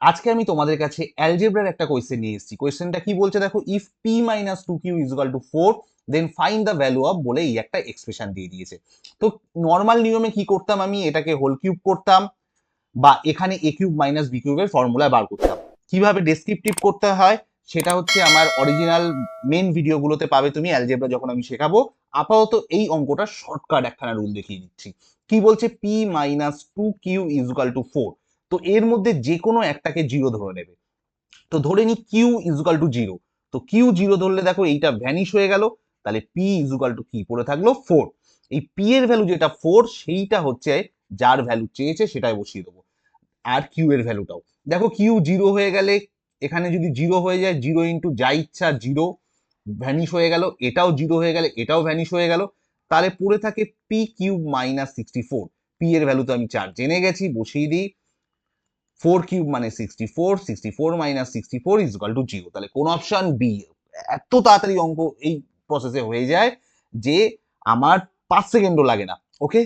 আজকে আমি তোমাদের কাছে অ্যালজেব্রার একটা কোয়েশ্চেন নিয়ে এসেছি। কোয়েশ্চেনটা কি বলছে দেখো, if P minus two Q is equal to four then find the value of, বলে এই একটা এক্সপ্রেশন দিয়ে দিয়েছে। তো নর্মাল নিয়মে কি করতাম, আমি এটাকে হোল কিউব করতাম বা এখানে এ কিউব মাইনাস বি কিউবের ফর্মুলা বার করতাম। কিভাবে ডেসক্রিপটিভ করতে হয় সেটা হচ্ছে আমার অরিজিনাল মেন ভিডিওগুলোতে পাবে তুমি, অ্যালজেব্রা যখন আমি শেখাবো। আপাতত এই অঙ্কটা শর্টকাট একখানা রুল দেখিয়ে দিচ্ছি। কি বলছে, P minus two Q is equal to four. তো এর মধ্যে যে কোনো একটাকে জিরো ধরে নেবে। তো ধরে নি কিউ ইজুকাল টু জিরো। তো কিউ জিরো ধরলে দেখো এইটা ভ্যানিশ হয়ে গেল, তাহলে পি ইজুকাল টু কি পড়ে থাকলো, ফোর। এই পি এর ভ্যালু যেটা ফোর, সেইটা হচ্ছে যার ভ্যালু চেয়েছে সেটাই বসিয়ে দেবো। আর কিউ এর ভ্যালুটাও দেখো, কিউ জিরো হয়ে গেলে এখানে যদি জিরো হয়ে যায়, জিরো ইন্টু যা ইচ্ছা জিরো, ভ্যানিশ হয়ে গেল। এটাও জিরো হয়ে গেলে এটাও ভ্যানিশ হয়ে গেল। তাহলে পড়ে থাকে P cube minus sixty four. P এর ভ্যালু তো আমি চার জেনে গেছি, বসিয়ে দিই। ফোর কিউব মানে sixty four, sixty four minus sixty four is equal two zero. তাহলে কোন অপশন, বি। এত তাড়াতাড়ি অঙ্ক এই প্রসেসে হয়ে যায় যে আমার 5 সেকেন্ডও লাগে না। ওকে,